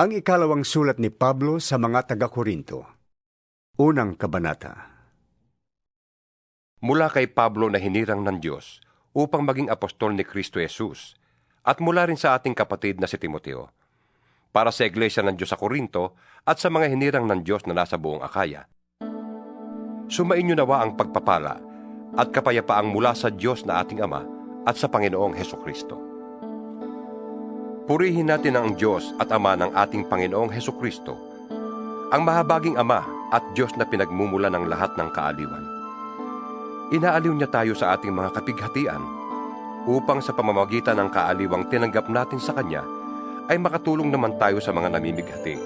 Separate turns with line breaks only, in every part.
Ang ikalawang sulat ni Pablo sa mga taga-Korinto. Unang kabanata.
Mula kay Pablo na hinirang ng Diyos upang maging apostol ni Kristo Jesus, at mula rin sa ating kapatid na si Timoteo, para sa iglesia ng Diyos sa Korinto at sa mga hinirang ng Diyos na nasa buong Akaya. Sumainyo nawa ang pagpapala at kapayapaang mula sa Diyos na ating Ama at sa Panginoong Hesukristo. Purihin natin ang Diyos at Ama ng ating Panginoong Hesukristo, ang mahabaging Ama at Diyos na pinagmumula ng lahat ng kaaliwan. Inaaliw niya tayo sa ating mga kapighatian upang sa pamamagitan ng kaaliwang tinanggap natin sa Kanya ay makatulong naman tayo sa mga namimighati.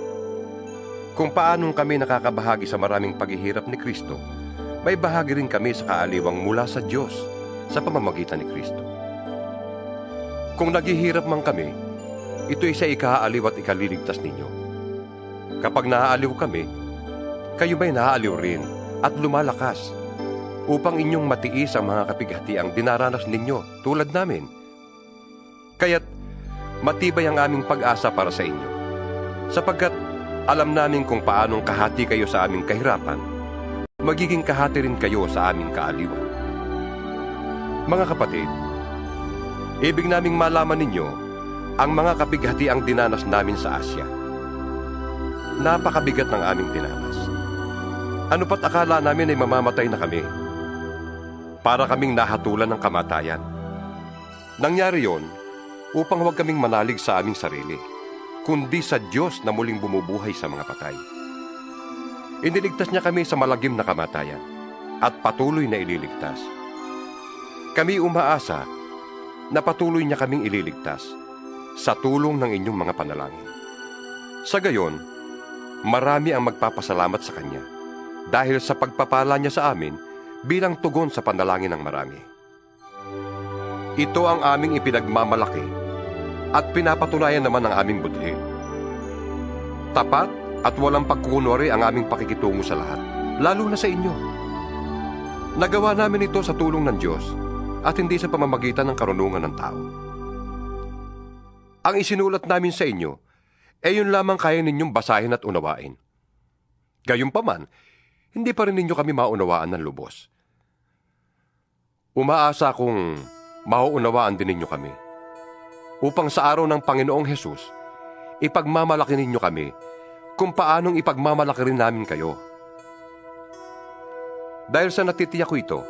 Kung paanong kami nakakabahagi sa maraming paghihirap ni Kristo, may bahagi rin kami sa kaaliwang mula sa Diyos sa pamamagitan ni Kristo. Kung naghihirap man kami, ito'y sa ikaaliw at ikaliligtas ninyo. Kapag naaaliw kami, kayo ba'y naaaliw rin at lumalakas upang inyong matiis ang mga kapighatiang dinaranas ninyo tulad namin. Kaya't matibay ang aming pag-asa para sa inyo, sapagkat alam namin kung paanong kahati kayo sa aming kahirapan, magiging kahati rin kayo sa aming kaaliwan. Mga kapatid, ibig naming malaman ninyo ang mga kapighati ang dinanas namin sa Asya. Napakabigat ng aming dinanas. Ano pat akala namin ay mamamatay na kami? Para kaming nahatulan ng kamatayan. Nangyari yon upang huwag kaming manalig sa aming sarili, kundi sa Diyos na muling bumubuhay sa mga patay. Iniligtas niya kami sa malagim na kamatayan at patuloy na ililigtas. Kami umaasa na patuloy niya kaming ililigtas sa tulong ng inyong mga panalangin. Sa gayon, marami ang magpapasalamat sa Kanya dahil sa pagpapala niya sa amin bilang tugon sa panalangin ng marami. Ito ang aming ipinagmamalaki at pinapatunayan naman ang aming budhi. Tapat at walang pagkukunwari ang aming pakikitungo sa lahat, lalo na sa inyo. Nagawa namin ito sa tulong ng Diyos at hindi sa pamamagitan ng karunungan ng tao. Ang isinulat namin sa inyo, yun lamang kaya ninyong basahin at unawain. Gayunpaman, hindi pa rin ninyo kami maunawaan ng lubos. Umaasa kung mauunawaan din ninyo kami, upang sa araw ng Panginoong Hesus, ipagmamalaki ninyo kami kung paanong ipagmamalaki rin namin kayo. Dahil sa natitiyak ko ito,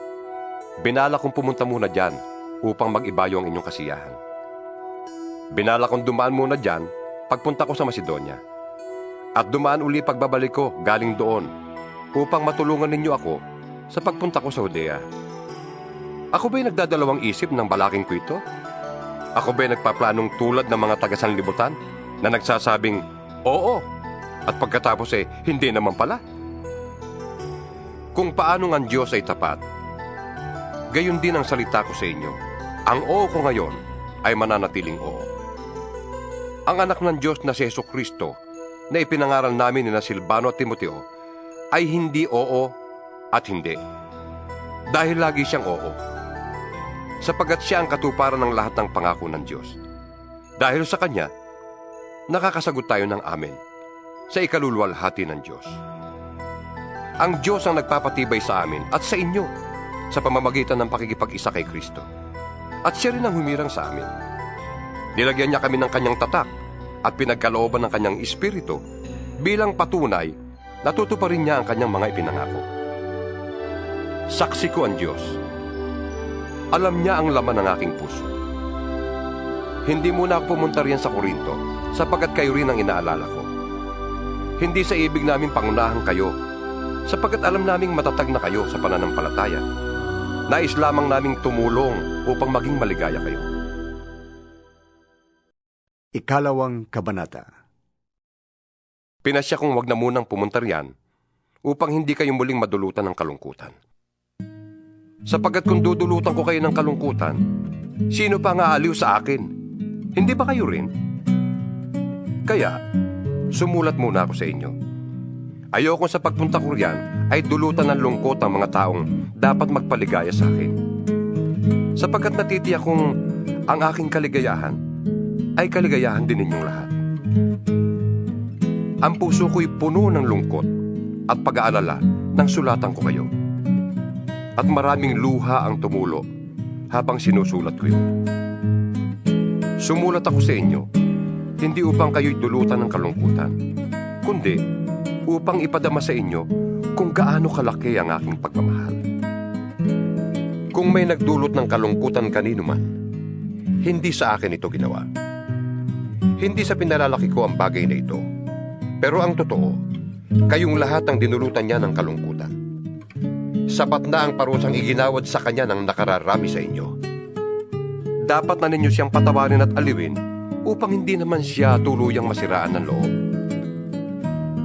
binala kong pumunta muna dyan upang mag-ibayo ang inyong kasiyahan. Binala kong dumaan muna dyan pagpunta ko sa Macedonia, at dumaan uli pagbabalik ko galing doon upang matulungan ninyo ako sa pagpunta ko sa Judea. Ako ba'y nagdadalawang isip ng balaking ko ito? Ako ba'y nagpaplanong tulad ng mga taga-sanlibutan na nagsasabing, oo, at pagkatapos hindi naman pala? Kung paanong ang Diyos ay tapat, gayon din ang salita ko sa inyo. Ang oo ko ngayon ay mananatiling oo. Ang anak ng Diyos na si Hesukristo na ipinangaral namin ni Silvano at Timoteo ay hindi oo at hindi. Dahil lagi siyang oo, sapagkat siya ang katuparan ng lahat ng pangako ng Diyos. Dahil sa Kanya, nakakasagot tayo ng amen sa ikaluluwalhati ng Diyos. Ang Diyos ang nagpapatibay sa amin at sa inyo sa pamamagitan ng pakikipag-isa kay Kristo. At siya rin ang humirang sa amin. Nilagyan niya kami ng Kanyang tatak at pinagkalooban ng Kanyang Espiritu bilang patunay na tutuparin niya ang Kanyang mga ipinangako. Saksi ko ang Diyos. Alam niya ang laman ng aking puso. Hindi muna ako pumunta riyan sa Korinto sapagkat kayo rin ang inaalala ko. Hindi sa ibig namin pangunahan kayo sapagkat alam naming matatag na kayo sa pananampalataya. Nais lamang naming tumulong upang maging maligaya kayo.
Ikalawang kabanata.
Pinasya kong wag na munang pumunta riyan upang hindi kayo muling madulutan ng kalungkutan. Sapagkat kung dudulutan ko kayo ng kalungkutan, sino pa ang aaliw sa akin? Hindi ba kayo rin? Kaya, sumulat muna ako sa inyo. Ayoko sa pagpunta ko riyan ay dulutan ng lungkot ang mga taong dapat magpaligaya sa akin. Sapagkat natitiyak kong ang aking kaligayahan ay kaligayahan din ninyong lahat. ang puso ko'y puno ng lungkot at pag-aalala nang sulatan ko kayo. At maraming luha ang tumulo habang sinusulat ko yun. Sumulat ako sa inyo, hindi upang kayo'y dulutan ng kalungkutan, kundi upang ipadama sa inyo kung gaano kalaki ang aking pagmamahal. Kung may nagdulot ng kalungkutan kanino man, hindi sa akin ito ginawa. Hindi sa pinalalaki ko ang bagay na ito, pero ang totoo, kayong lahat ang dinulutan niya ng kalungkutan. Sapat na ang parusang iginawad sa kanya ng nakararami sa inyo. Dapat na ninyo siyang patawarin at aliwin upang hindi naman siya tuluyang masiraan ng loob.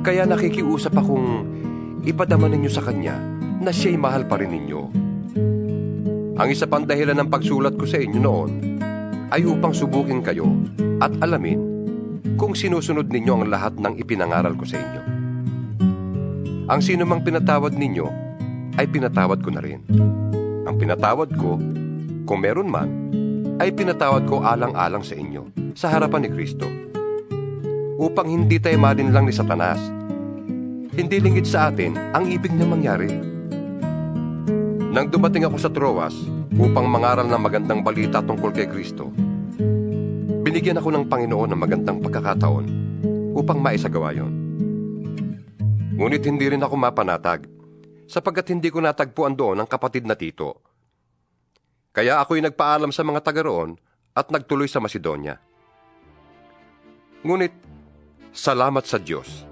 Kaya nakikiusap akong ipadama ninyo sa kanya na siya'y mahal pa rin ninyo. Ang isa pang dahilan ng pagsulat ko sa inyo noon ay upang subukin kayo at alamin kung sinusunod ninyo ang lahat ng ipinangaral ko sa inyo. Ang sino mang pinatawad ninyo ay pinatawad ko na rin. Ang pinatawad ko, kung meron man, ay pinatawad ko alang-alang sa inyo, sa harapan ni Kristo. Upang hindi tayo malinlang ni Satanas. Hindi lingid sa atin ang ibig niya mangyari. Nang dumating ako sa Troas upang mangaral ng magandang balita tungkol kay Kristo, binigyan ako ng Panginoon ng magandang pagkakataon upang maisagawa yon. Ngunit hindi rin ako mapanatag, sapagkat hindi ko natagpuan doon ang kapatid na Tito. Kaya ako'y nagpaalam sa mga taga roon at nagtuloy sa Macedonia. Ngunit, salamat sa Diyos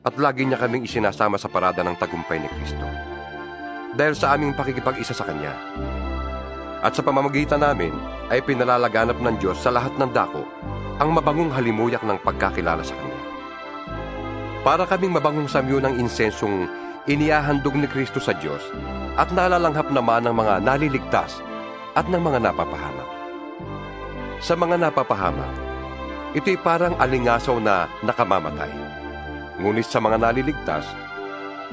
at lagi niya kaming isinasama sa parada ng tagumpay ni Kristo. Dahil sa aming pakikipag-isa sa Kanya. At sa pamamagitan namin ay pinalalaganap ng Diyos sa lahat ng dako ang mabangong halimuyak ng pagkakilala sa Kanya. Para kaming mabangong samyo ng insensong inihahandog ni Kristo sa Diyos at nalalanghap naman ng mga naliligtas at ng mga napapahamak. Sa mga napapahamak, ito'y parang alingasaw na nakamamatay. Ngunit sa mga naliligtas,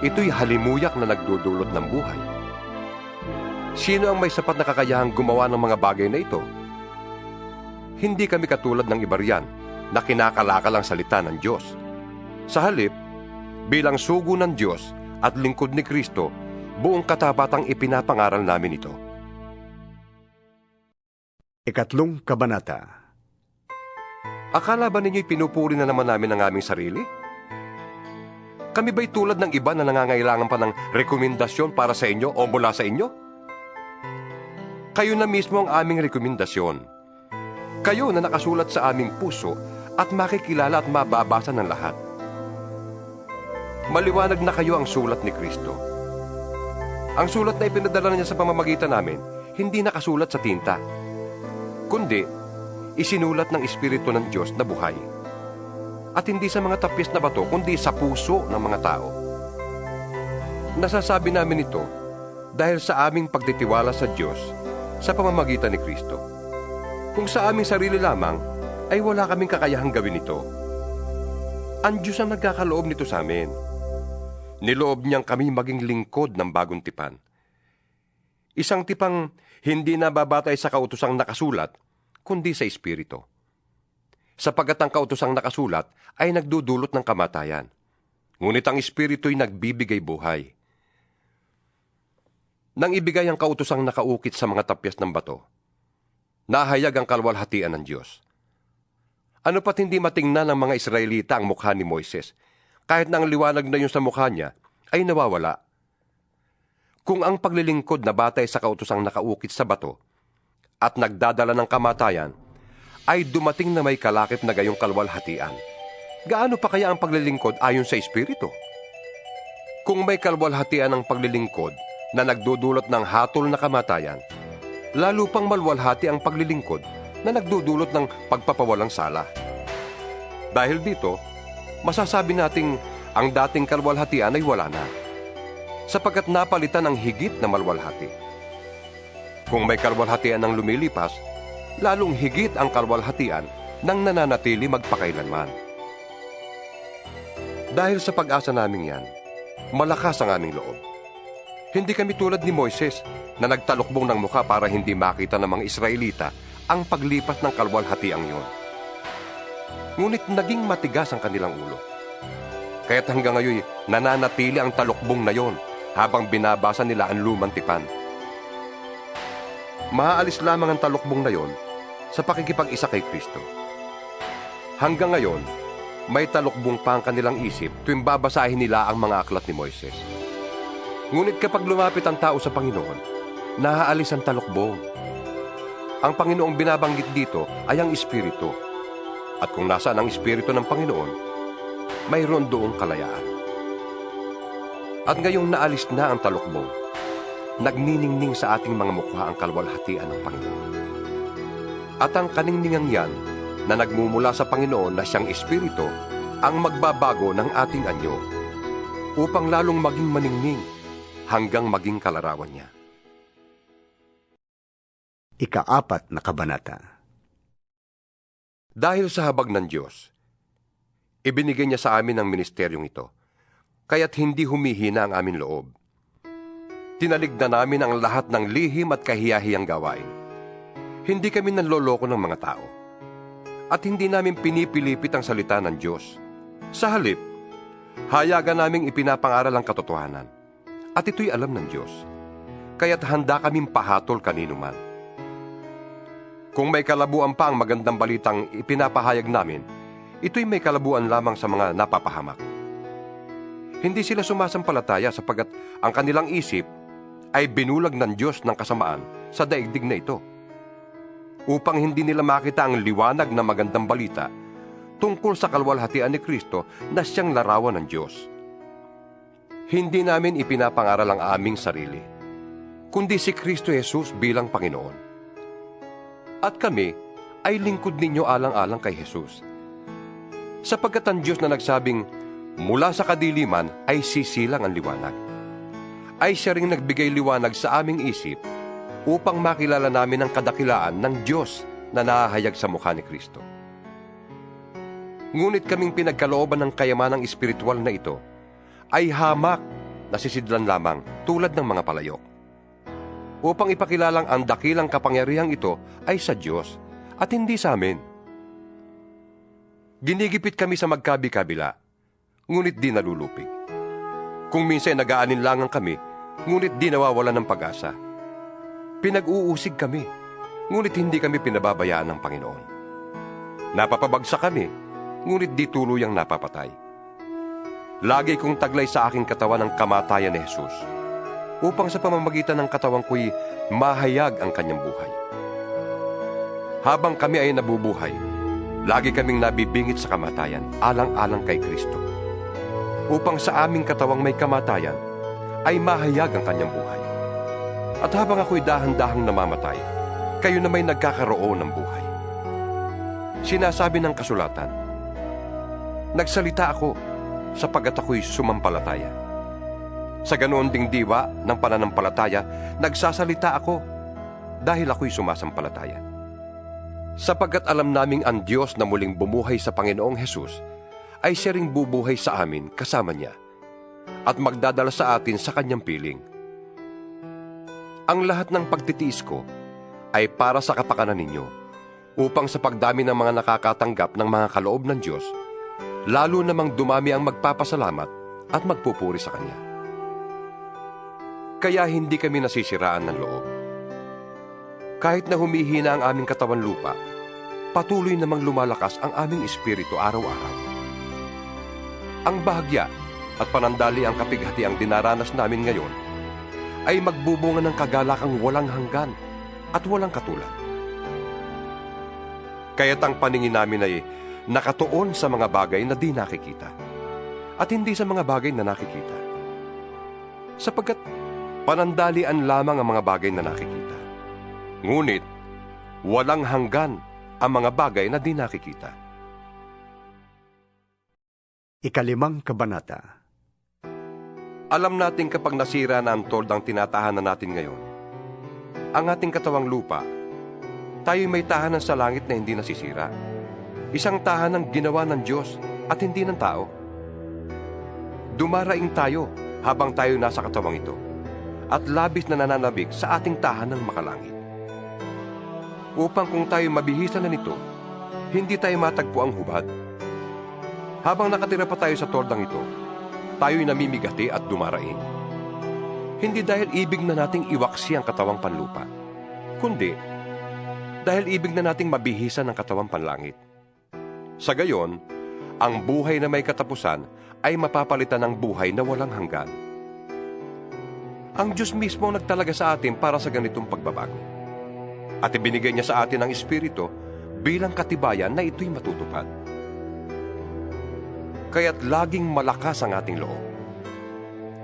ito'y halimuyak na nagdudulot ng buhay. Sino ang may sapat na kakayahang gumawa ng mga bagay na ito? Hindi kami katulad ng iba riyan na kinakalakal ang salita ng Diyos. Sa halip, bilang sugo ng Diyos at lingkod ni Kristo, buong katapatang ipinapangaral namin ito.
Ikatlong kabanata.
Akala ba ninyo'y pinupuri na naman namin ang aming sarili? Kami ba'y tulad ng iba na nangangailangan pa ng rekomendasyon para sa inyo o mula sa inyo? Kayo na mismo ang aming rekomendasyon. Kayo na nakasulat sa aming puso at makikilala at mababasa ng lahat. Maliwanag na kayo ang sulat ni Kristo. Ang sulat na ipinadala niya sa pamamagitan namin, hindi nakasulat sa tinta, kundi isinulat ng Espiritu ng Diyos na buhay. At hindi sa mga tapis na bato, kundi sa puso ng mga tao. Nasasabi namin ito dahil sa aming pagtitiwala sa Diyos sa pamamagitan ni Kristo. Kung sa aming sarili lamang, ay wala kaming kakayahang gawin ito. Ang Diyos ang nagkakaloob nito sa amin. Niloob niyang kami maging lingkod ng bagong tipan. Isang tipang hindi nababatay sa kautosang nakasulat, kundi sa Espiritu. Sapagat ang kautosang nakasulat ay nagdudulot ng kamatayan. Ngunit ang Espiritu'y nagbibigay buhay. Nang ibigay ang kautosang nakaukit sa mga tapyas ng bato, nahayag ang kalwalhatian ng Diyos. Ano pat hindi matingnan ng mga Israelita ang mukha ni Moises, kahit na ang liwanag na yun sa mukha niya ay nawawala. Kung ang paglilingkod na batay sa kautosang nakaukit sa bato at nagdadala ng kamatayan ay dumating na may kalakip na gayong kalwalhatian, gaano pa kaya ang paglilingkod ayon sa Espiritu? Kung may kalwalhatian ang paglilingkod na nagdudulot ng hatol na kamatayan, lalo pang malwalhati ang paglilingkod na nagdudulot ng pagpapawalang sala. Dahil dito, masasabi nating ang dating kalwalhatian ay wala na, sapagkat napalitan ng higit na malwalhati. Kung may kalwalhatian ang lumilipas, lalong higit ang kalwalhatian nang nananatili magpakailanman. Dahil sa pag-asa namin yan, malakas ang aming loob. Hindi kami tulad ni Moises na nagtalukbong ng mukha para hindi makita ng mga Israelita ang paglipas ng kalwalhatiang yon. Ngunit naging matigas ang kanilang ulo. Kaya't hanggang ngayon nananatili ang talukbong na yon habang binabasa nila ang lumang tipan. Maaalis lamang ang talukbong na yon sa pakikipag-isa kay Kristo. Hanggang ngayon, may talukbong pa ang kanilang isip tuwing babasahin nila ang mga aklat ni Moises. Ngunit kapag lumapit ang tao sa Panginoon, naaalis ang talukbong. Ang Panginoong binabanggit dito ay ang Espiritu. At kung nasaan ang Espiritu ng Panginoon, mayroon doong kalayaan. At ngayong naalis na ang talukbong, nagniningning sa ating mga mukha ang kalwalhatian ng Panginoon. At ang kaningningang yan na nagmumula sa Panginoon na siyang Espiritu ang magbabago ng ating anyo upang lalong maging maningning hanggang maging kalarawan niya.
Ika-4 na kabanata.
Dahil sa habag ng Diyos, ibinigay niya sa amin ang ministeryong ito, kaya't hindi humihina ang aming loob. Tinaligdan namin ang lahat ng lihim at kahiyahiyang gawain. Hindi kami nanloloko ng mga tao. At hindi namin pinipilipit ang salita ng Diyos. Sa halip, hayagan naming ipinapangaral ang katotohanan. At ito'y alam ng Diyos. Kaya't handa kaming pahatol kanino man. Kung may kalabuan pa ang magandang balitang ipinapahayag namin, ito'y may kalabuan lamang sa mga napapahamak. Hindi sila sumasampalataya sapagkat ang kanilang isip ay binulag ng Diyos ng kasamaan sa daigdig na ito, upang hindi nila makita ang liwanag na magandang balita tungkol sa kalwalhatian ni Kristo na siyang larawan ng Diyos. Hindi namin ipinapangaral ang aming sarili, kundi si Kristo Jesus bilang Panginoon. At kami ay lingkod ninyo alang-alang kay Jesus. Sapagkat ang Diyos na nagsabing, mula sa kadiliman ay sisilang ang liwanag, ay siya ring nagbigay liwanag sa aming isip upang makilala namin ang kadakilaan ng Diyos na nahahayag sa mukha ni Kristo. Ngunit kaming pinagkalooban ng kayamanang espiritual na ito ay hamak na sisidlan lamang tulad ng mga palayok, upang ipakilalang ang dakilang kapangyarihang ito ay sa Diyos at hindi sa amin. Ginigipit kami sa magkabi-kabila, ngunit di nalulupig. Kung minsan nag-aalinlangan kami, ngunit di nawawala ng pag-asa. Pinag-uusig kami, ngunit hindi kami pinababayaan ng Panginoon. Napapabagsak kami, ngunit di tuluyang napapatay. Lagi kong taglay sa aking katawan ang kamatayan ni Jesus, upang sa pamamagitan ng katawan ko'y mahayag ang kanyang buhay. Habang kami ay nabubuhay, lagi kaming nabibingit sa kamatayan, alang-alang kay Kristo, upang sa aming katawang may kamatayan, ay mahayag ang kanyang buhay. At habang ako'y dahan-dahang namamatay, kayo na may nagkakaroon ng buhay. Sinasabi ng kasulatan, nagsalita ako sapagkat ako'y sumampalataya. Sa ganoon ding diwa ng pananampalataya, nagsasalita ako dahil ako'y sumasampalataya. Sapagkat alam naming ang Diyos na muling bumuhay sa Panginoong Hesus ay siya ring bubuhay sa amin kasama niya at magdadala sa atin sa kanyang piling. Ang lahat ng pagtitiis ko ay para sa kapakanan ninyo, upang sa pagdami ng mga nakakatanggap ng mga kaloob ng Diyos, lalo namang dumami ang magpapasalamat at magpupuri sa Kanya. Kaya hindi kami nasisiraan ng loob. Kahit na humihina ang aming katawan lupa, patuloy namang lumalakas ang aming espiritu araw-araw. Ang bahagya at panandali ang kapighati ang dinaranas namin ngayon ay magbubunga ng kagalakang walang hanggan at walang katulad. Kaya't ang paningin namin ay nakatuon sa mga bagay na di nakikita at hindi sa mga bagay na nakikita. Sapagkat panandalian lamang ang mga bagay na nakikita. Ngunit walang hanggan ang mga bagay na di nakikita.
Ika-5 kabanata.
Alam natin kapag nasira na ang toldang tinatahanan natin ngayon, ang ating katawang lupa, tayo'y may tahanan sa langit na hindi nasisira. Isang tahanang ginawa ng Diyos at hindi ng tao. Dumaraing tayo habang tayo nasa katawang ito at labis na nananabik sa ating tahanang makalangit. Upang kung tayo mabihisan na nito, hindi tayo matagpo ang hubad. Habang nakatira pa tayo sa tordang ito, tayo'y namimigati at dumaraing. Hindi dahil ibig na nating iwaksi ang katawang panlupa, kundi dahil ibig na nating mabihisan ang katawang panlangit. Sa gayon, ang buhay na may katapusan ay mapapalitan ng buhay na walang hanggan. Ang Diyos mismo ang nagtalaga sa atin para sa ganitong pagbabago. At ibinigay niya sa atin ang Espiritu bilang katibayan na ito'y matutupad. Kaya't laging malakas ang ating loob.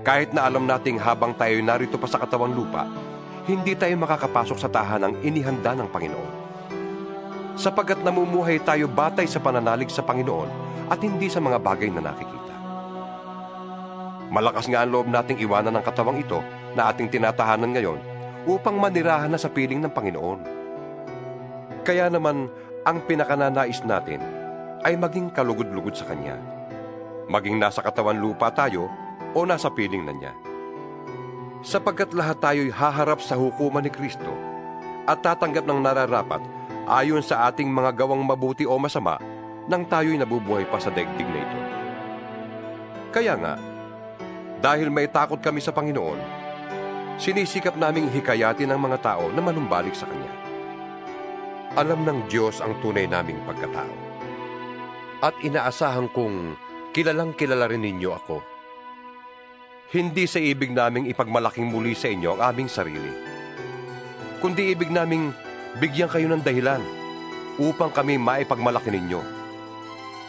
Kahit na alam nating habang tayo narito pa sa katawang lupa, hindi tayo makakapasok sa tahanang inihanda ng Panginoon. Sapagkat namumuhay tayo batay sa pananalig sa Panginoon at hindi sa mga bagay na nakikita. Malakas nga ang loob nating iwanan ang katawang ito na ating tinatahanan ngayon upang manirahan na sa piling ng Panginoon. Kaya naman, ang pinakananais natin ay maging kalugod-lugod sa Kanya. Maging nasa katawan lupa tayo o nasa piling na Niya. Sapagkat lahat tayo'y haharap sa hukuman ni Kristo at tatanggap ng nararapat ayon sa ating mga gawang mabuti o masama nang tayo'y nabubuhay pa sa daigdig na ito. Kaya nga, dahil may takot kami sa Panginoon, sinisikap naming hikayatin ang mga tao na manumbalik sa Kanya. Alam ng Diyos ang tunay naming pagkatao. At inaasahan kong kilalang kilala rin ninyo ako. Hindi sa ibig naming ipagmalaking muli sa inyo ang aming sarili, kundi ibig naming bigyan kayo ng dahilan upang kami maipagmalaki ninyo.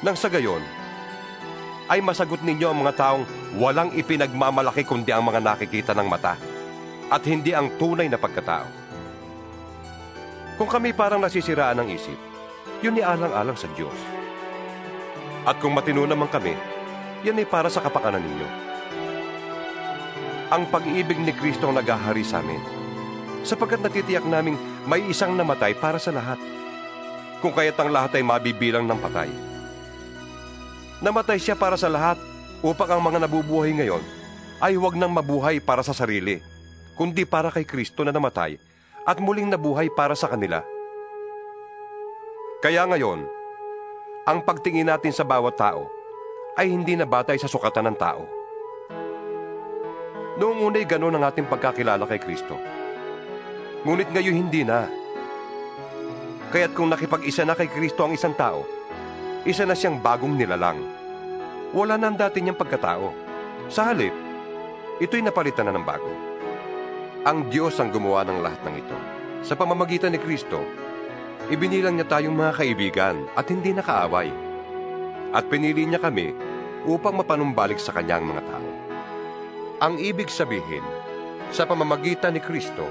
Nang sa gayon, ay masagot ninyo ang mga taong walang ipinagmamalaki kundi ang mga nakikita ng mata at hindi ang tunay na pagkatao. Kung kami parang nasisiraan ng isip, yun ay alang-alang sa Diyos. At kung matino naman kami, yan ay para sa kapakanan ninyo. Ang pag-ibig ni Kristo ang naghahari sa amin, sapagkat natitiyak naming may isang namatay para sa lahat, kung kaya't ang lahat ay mabibilang ng patay. Namatay siya para sa lahat, upang ang mga nabubuhay ngayon ay huwag nang mabuhay para sa sarili, kundi para kay Kristo na namatay at muling nabuhay para sa kanila. Kaya ngayon, ang pagtingin natin sa bawat tao ay hindi na batay sa sukatan ng tao. Noong una'y gano'n ang ating pagkakilala kay Kristo. Ngunit ngayon hindi na. Kaya't kung nakipag-isa na kay Kristo ang isang tao, isa na siyang bagong nilalang. Wala na ang dati niyang pagkatao. Sa halip, ito'y napalitan na ng bago. Ang Diyos ang gumawa ng lahat ng ito. Sa pamamagitan ni Kristo, ibinilang niya tayong mga kaibigan at hindi nakaaway. At pinili niya kami upang mapanumbalik sa kanyang mga tao. Ang ibig sabihin, sa pamamagitan ni Kristo,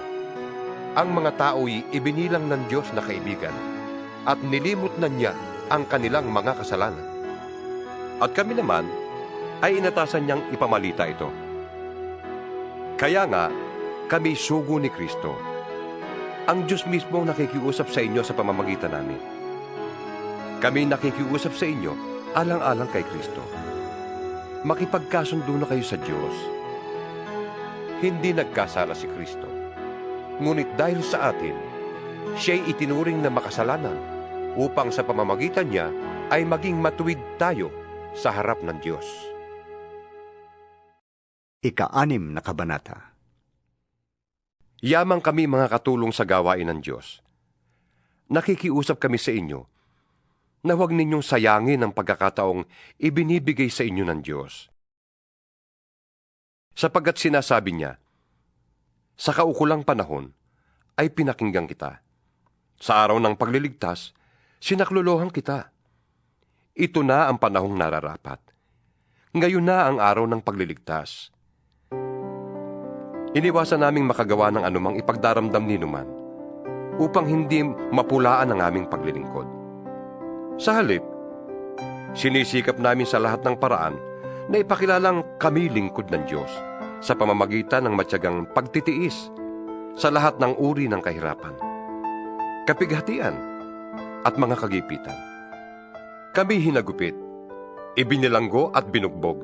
ang mga tao'y ibinilang ng Diyos na kaibigan at nilimot na niya ang kanilang mga kasalanan. At kami naman ay inatasan niyang ipamalita ito. Kaya nga, kami sugo ni Kristo. Ang Diyos mismo ang nakikiusap sa inyo sa pamamagitan namin. Kami nakikiusap sa inyo alang-alang kay Kristo. Makipagkasundo na kayo sa Diyos. Hindi nagkasala si Kristo. Ngunit dahil sa atin, siya'y itinuring na makasalanan upang sa pamamagitan niya ay maging matuwid tayo sa harap ng Diyos.
Ika-6 na kabanata.
Yamang kami mga katulong sa gawain ng Diyos. Nakikiusap kami sa inyo na huwag ninyong sayangin ang pagkakataong ibinibigay sa inyo ng Diyos. Sapagkat sinasabi niya, sa kaukulang panahon ay pinakinggan kita. Sa araw ng pagliligtas, sinaklolohan kita. Ito na ang panahong nararapat. Ngayon na ang araw ng pagliligtas. Iniwasan naming makagawa ng anumang ipagdaramdam ninuman upang hindi mapulaan ang aming paglilingkod. Sa halip, sinisikap namin sa lahat ng paraan na ipakilalang kami lingkod ng Diyos sa pamamagitan ng matyagang pagtitiis sa lahat ng uri ng kahirapan, kapighatian at mga kagipitan. Kami hinagupit, ibinilanggo at binugbog.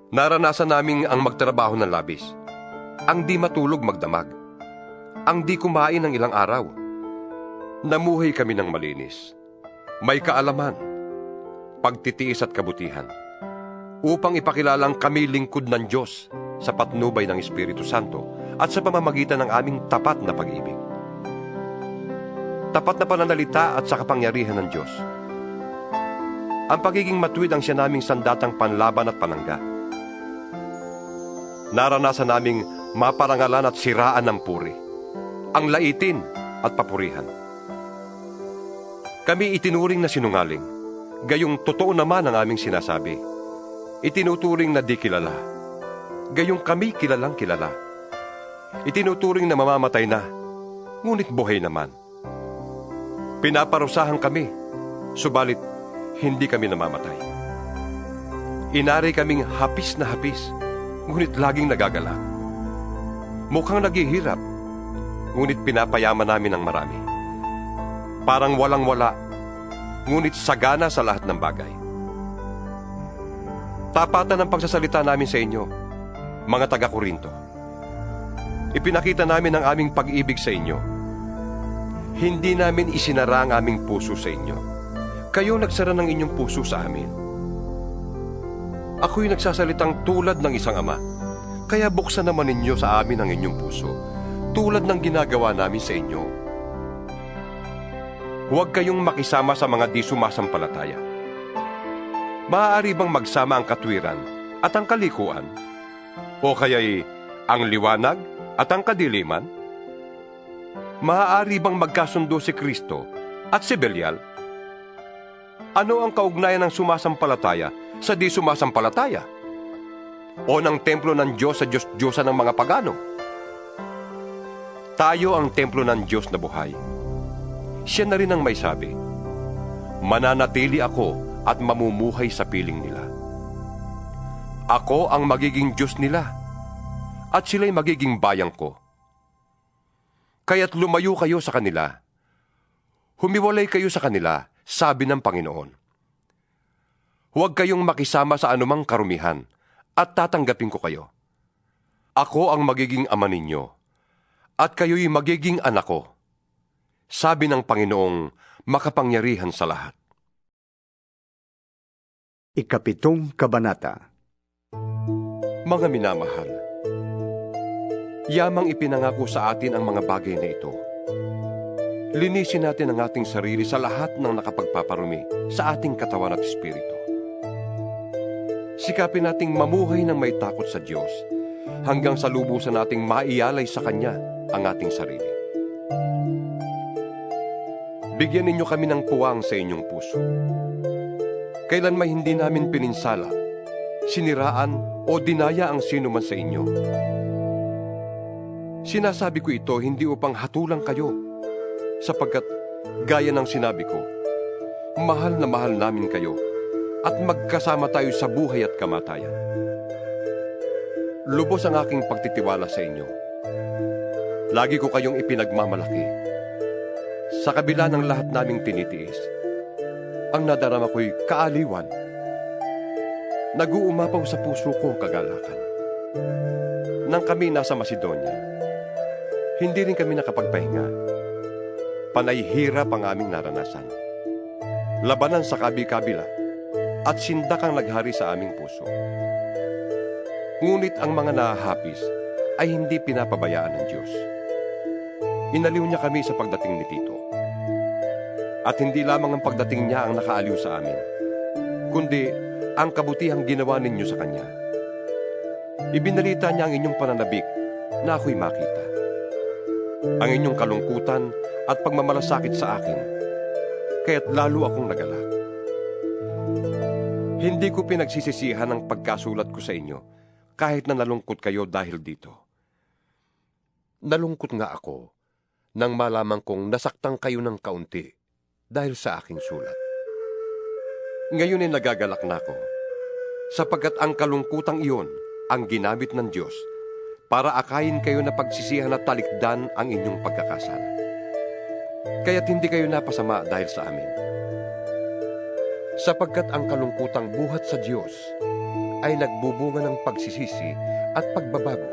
Naranasan naming ang magtrabaho ng labis, ang di matulog magdamag, ang di kumain ng ilang araw. Namuhay kami ng malinis, may kaalaman, pagtitiis at kabutihan, upang ipakilalang kami lingkod ng Diyos sa patnubay ng Espiritu Santo at sa pamamagitan ng aming tapat na pag-ibig. Tapat na pananalita at sa kapangyarihan ng Diyos. Ang pagiging matuwid ang siya naming sandatang panlaban at panangga. Naranasan naming maparangalan at siraan ng puri, ang laitin at papurihan. Kami itinuring na sinungaling, gayong totoo naman ang aming sinasabi. Itinuturing na di kilala, gayong kami kilalang kilala. Itinuturing na mamamatay na, ngunit buhay naman. Pinaparusahan kami, subalit hindi kami namamatay. Inari kaming hapis na hapis, ngunit laging nagagala. Mukhang naghihirap, ngunit pinapayaman namin ang marami. Parang walang-wala, ngunit sagana sa lahat ng bagay. Tapatan ang pagsasalita namin sa inyo, mga taga-Korinto. Ipinakita namin ang aming pag-ibig sa inyo. Hindi namin isinara ang aming puso sa inyo. Kayo nagsara ng inyong puso sa amin. Ako'y nagsasalitang tulad ng isang ama, kaya buksan naman ninyo sa amin ang inyong puso, tulad ng ginagawa namin sa inyo. Huwag kayong makisama sa mga di sumasampalataya. Maaari bang magsama ang katwiran at ang kalikuan? O kaya'y ang liwanag at ang kadiliman? Maaari bang magkasundo si Kristo at si Belial? Ano ang kaugnayan ng sumasampalataya sa di sumasampalataya? O ng templo ng Diyos sa Diyos-Diyosan ng mga pagano? Tayo ang templo ng Diyos na buhay. Siya na rin ang may sabi, mananatili ako at mamumuhay sa piling nila. Ako ang magiging Diyos nila, at sila'y magiging bayang ko. Kaya't lumayo kayo sa kanila. Humiwalay kayo sa kanila, sabi ng Panginoon. Huwag kayong makisama sa anumang karumihan, at tatanggapin ko kayo. Ako ang magiging ama ninyo, at kayo'y magiging anak ko, sabi ng Panginoong makapangyarihan sa lahat.
Ikapitong Kabanata.
Mga minamahal, yamang ipinangako sa atin ang mga bagay na ito. Linisin natin ang ating sarili sa lahat ng nakapagpaparumi sa ating katawan at espiritu. Sikapin nating mamuhay ng may takot sa Diyos hanggang sa lubusan nating maialay sa Kanya ang ating sarili. Bigyan ninyo kami ng puwang sa inyong puso. Kailan may hindi namin pininsala, siniraan o dinaya ang sino man sa inyo. Sinasabi ko ito hindi upang hatulang kayo, sapagkat gaya ng sinabi ko, mahal na mahal namin kayo at magkasama tayo sa buhay at kamatayan. Lubos ang aking pagtitiwala sa inyo. Lagi ko kayong ipinagmamalaki. Sa kabila ng lahat naming tinitiis, ang nadarama ko'y kaaliwan. Nag-uumapaw sa puso ko ang kagalakan. Nang kami nasa Macedonia, hindi rin kami nakapagpahinga. Panay hirap ang aming naranasan. Labanan sa kabi-kabila at sindakang naghari sa aming puso. Ngunit ang mga nahahapis ay hindi pinapabayaan ng Diyos. Inaliw niya kami sa pagdating ni Tito. At hindi lamang ang pagdating niya ang nakaaliw sa amin, kundi ang kabutihang ginawa ninyo sa Kanya. Ibinalita niya ang inyong pananabik na ako'y makita. Ang inyong kalungkutan at pagmamalasakit sa akin, kaya't lalo akong nagalak. Hindi ko pinagsisisihan ang pagkasulat ko sa inyo, kahit na nalungkot kayo dahil dito. Nalungkot nga ako nang malaman kong nasaktan kayo ng kaunti dahil sa aking sulat. Ngayon ay nagagalak na ako, sapagkat ang kalungkutang iyon ang ginamit ng Diyos para akayin kayo na pagsisihan at talikdan ang inyong pagkakasala. Kaya't hindi kayo napasama dahil sa amin. Sapagkat ang kalungkutang buhat sa Diyos ay nagbubunga ng pagsisisi at pagbabago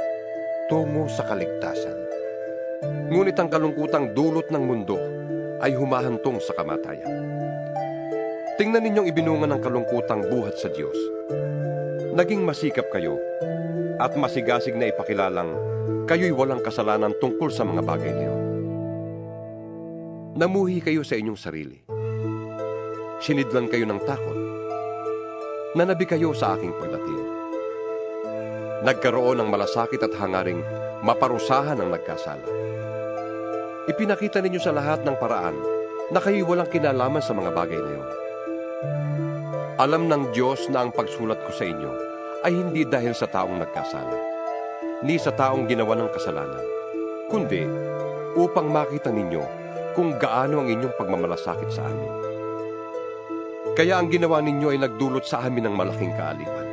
tungo sa kaligtasan. Ngunit ang kalungkutang dulot ng mundo ay humahantong sa kamatayan. Tingnan ninyong ibinunga ng kalungkutang buhat sa Diyos. Naging masikap kayo at masigasig na ipakilalang kayo'y walang kasalanan tungkol sa mga bagay na iyon. Namuhi kayo sa inyong sarili. Sinidlan kayo ng takot. Nanabi kayo sa aking pagdating. Nagkaroon ng malasakit at hangaring maparusahan ang nagkasala. Ipinakita ninyo sa lahat ng paraan na kayo'y walang kinalaman sa mga bagay na iyon. Alam ng Diyos na ang pagsulat ko sa inyo ay hindi dahil sa taong nagkasala, ni sa taong ginawa ng kasalanan, kundi upang makita ninyo kung gaano ang inyong pagmamalasakit sa amin. Kaya ang ginawa ninyo ay nagdulot sa amin ng malaking kaaliwan.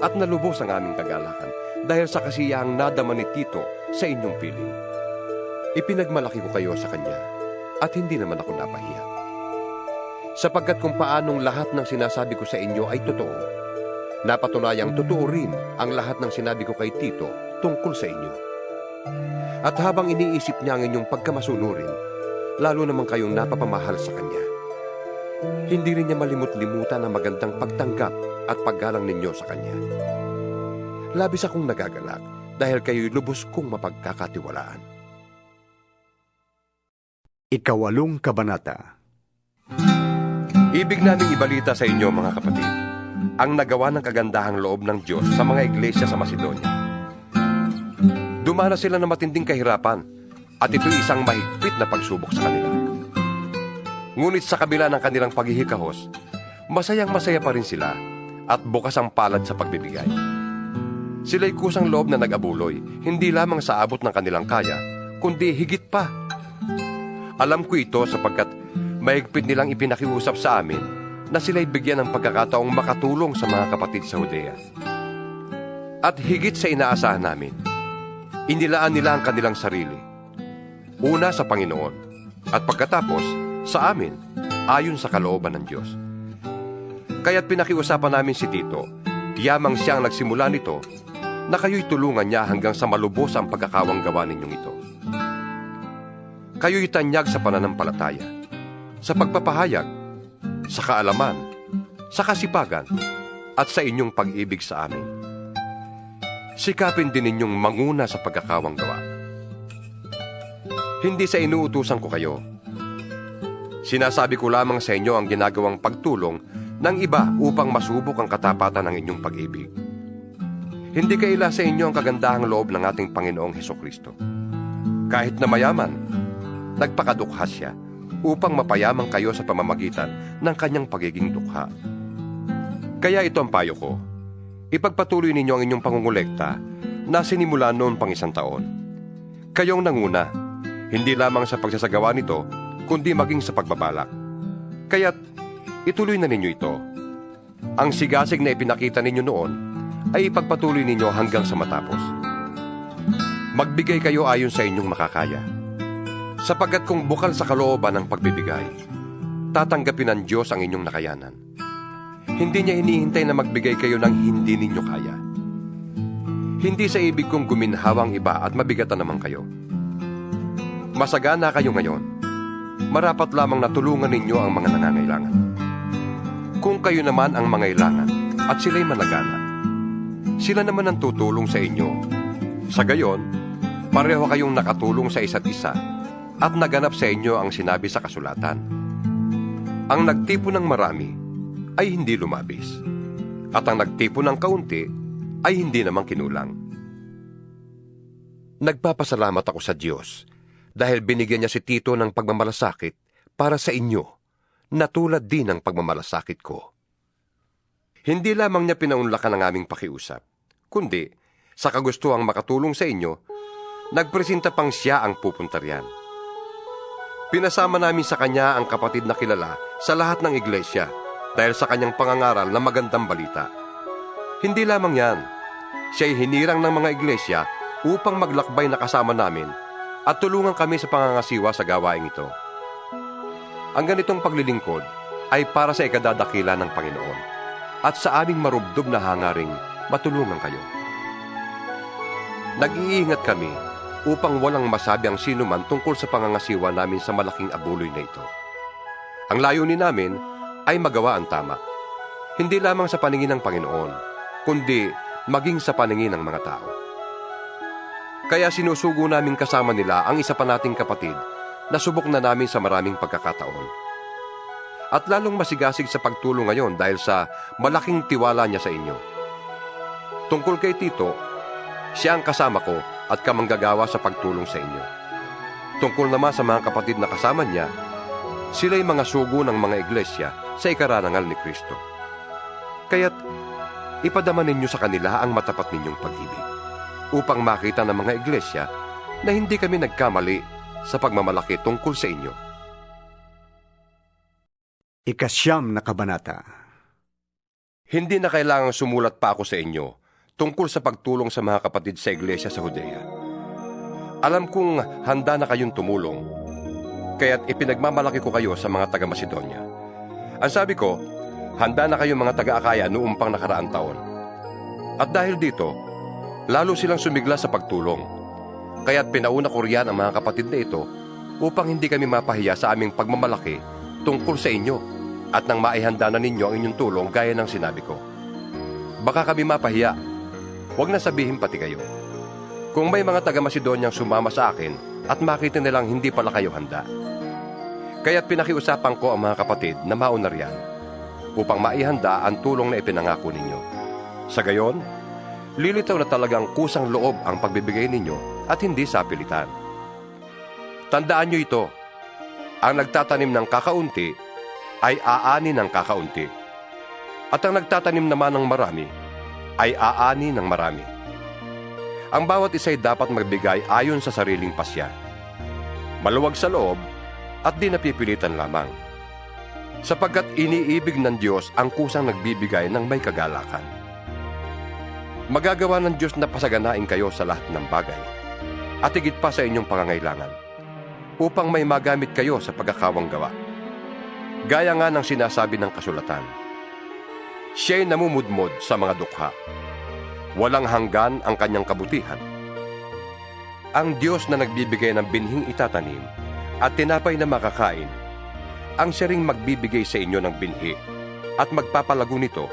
At nalubos ang aming kagalakan dahil sa kasiyahang nadama ni Tito sa inyong piling. Ipinagmalaki ko kayo sa kanya at hindi naman ako napahiya. Sapagkat kung paanong lahat ng sinasabi ko sa inyo ay totoo, napatunayang totoo rin ang lahat ng sinabi ko kay Tito tungkol sa inyo. At habang iniisip niya ang inyong pagkamasunurin, lalo naman kayong napapamahal sa kanya. Hindi rin niya malimut-limutan ang magandang pagtanggap at paggalang ninyo sa kanya. Labis akong nagagalak dahil kayo'y lubos kong mapagkakatiwalaan.
Ikawalong kabanata.
Ibig naming ibalita sa inyo, mga kapatid, ang nagawa ng kagandahang loob ng Diyos sa mga iglesia sa Macedonia. Dumana sila ng matinding kahirapan at ito'y isang mahigpit na pagsubok sa kanila. Ngunit sa kabila ng kanilang paghihikahos, masayang-masaya pa rin sila at bukas ang palad sa pagbibigay. Sila'y kusang loob na nag-abuloy, hindi lamang sa abot ng kanilang kaya, kundi higit pa. Alam ko ito sapagkat mahigpit nilang ipinakiusap sa amin na sila'y bigyan ng pagkakataong makatulong sa mga kapatid sa Judea. At higit sa inaasahan namin, inilaan nila ang kanilang sarili. Una sa Panginoon, at pagkatapos sa amin, ayon sa kalooban ng Diyos. Kaya't pinakiusapan namin si Tito, yamang siyang nagsimula nito, na kayo'y tulungan niya hanggang sa malubos ang pagkakawanggawa ninyong ito. Kayo'y tanyag sa pananampalataya, sa pagpapahayag, sa kaalaman, sa kasipagan, at sa inyong pag-ibig sa amin. Sikapin din ninyong manguna sa pagkakawanggawa. Hindi sa inuutusan ko kayo. Sinasabi ko lamang sa inyo ang ginagawang pagtulong ng iba upang masubok ang katapatan ng inyong pag-ibig. Hindi kaila sa inyo ang kagandahang loob ng ating Panginoong Hesukristo. Kahit na mayaman, nagpakadukha siya upang mapayamang kayo sa pamamagitan ng kanyang pagiging dukha. Kaya ito ang payo ko. Ipagpatuloy ninyo ang inyong pangungulekta na sinimula noon pang 1 taon. Kayong nanguna, hindi lamang sa pagsasagawa nito, kundi maging sa pagbabalak. Kaya't ituloy na ninyo ito. Ang sigasig na ipinakita ninyo noon ay ipagpatuloy ninyo hanggang sa matapos. Magbigay kayo ayon sa inyong makakaya. Sapagkat kung bukal sa kalooban ng pagbibigay, tatanggapin ng Diyos ang inyong nakayanan. Hindi niya hinihintay na magbigay kayo ng hindi ninyo kaya. Hindi sa ibig kong guminhawang iba at mabigatan naman kayo. Masagana kayo ngayon. Marapat lamang na tulungan ninyo ang mga nangangailangan. Kung kayo naman ang mangailangan at sila'y malagana, sila naman ang tutulong sa inyo. Sa gayon, pareho kayong nakatulong sa isa't isa at naganap sa inyo ang sinabi sa kasulatan. Ang nagtipon ng marami ay hindi lumabis, at ang nagtipon ng kaunti ay hindi naman kinulang. Nagpapasalamat ako sa Diyos dahil binigyan niya si Tito ng pagmamalasakit para sa inyo, na tulad din ng pagmamalasakit ko. Hindi lamang niya pinaunlakan ang aming pakiusap, kundi sa kagustuhang makatulong sa inyo, nagpresenta pang siya ang pupunta riyan. Pinasama namin sa kanya ang kapatid na kilala sa lahat ng iglesia dahil sa kanyang pangangaral na magandang balita. Hindi lamang yan, siya'y hinirang ng mga iglesia upang maglakbay na kasama namin at tulungan kami sa pangangasiwa sa gawaing ito. Ang ganitong paglilingkod ay para sa ikadadakila ng Panginoon at sa aming marubdob na hangaring matulungan kayo. Nag-iingat kami upang walang masabi ang sinuman tungkol sa pangangasiwa namin sa malaking abuloy na ito. Ang layunin namin ay magawa ang tama. Hindi lamang sa paningin ng Panginoon, kundi maging sa paningin ng mga tao. Kaya sinusugo namin kasama nila ang isa pa nating kapatid na subok na namin sa maraming pagkakataon. At lalong masigasig sa pagtulong ngayon dahil sa malaking tiwala niya sa inyo. Tungkol kay Tito, siya ang kasama ko at kamanggagawa sa pagtulong sa inyo. Tungkol naman sa mga kapatid na kasama niya, sila'y mga sugo ng mga iglesia sa ikarangal ni Kristo. Kaya't ipadama ninyo sa kanila ang matapat ninyong pag-ibig, upang makita ng mga iglesia na hindi kami nagkamali sa pagmamalaki tungkol sa inyo.
Ikasyam na kabanata.
Hindi na kailangang sumulat pa ako sa inyo tungkol sa pagtulong sa mga kapatid sa iglesia sa Judea. Alam kong handa na kayong tumulong, kaya't ipinagmamalaki ko kayo sa mga taga-Macedonia. Ang sabi ko, handa na kayong mga taga-Akaya noong pang nakaraang taon. At dahil dito, lalo silang sumigla sa pagtulong. Kaya't pinauna ko riyan ang mga kapatid na ito upang hindi kami mapahiya sa aming pagmamalaki tungkol sa inyo at nang maihanda na ninyo ang inyong tulong gaya ng sinabi ko. Baka kami mapahiya. Huwag na sabihin pati kayo. Kung may mga taga-Macedoniang sumama sa akin at makita nilang hindi pala kayo handa. Kaya't pinakiusapan ko ang mga kapatid na mauna riyan upang maihanda ang tulong na ipinangako ninyo. Sa gayon, lilitaw na talagang kusang loob ang pagbibigay ninyo at hindi sa pilitan. Tandaan nyo ito, ang nagtatanim ng kakaunti ay aani ng kakaunti. At ang nagtatanim naman ng marami ay aani ng marami. Ang bawat isa ay dapat magbigay ayon sa sariling pasya. Maluwag sa loob at di napipilitan lamang. Sapagkat iniibig ng Diyos ang kusang nagbibigay ng may kagalakan. Magagawa ng Diyos na pasaganain kayo sa lahat ng bagay at higit pa sa inyong pangangailangan upang may magamit kayo sa pagkakawang gawa. Gaya nga ng sinasabi ng kasulatan, siya'y namumudmod sa mga dukha. Walang hanggan ang kanyang kabutihan. Ang Diyos na nagbibigay ng binhing itatanim at tinapay na makakain, ang siya ring magbibigay sa inyo ng binhi at magpapalago nito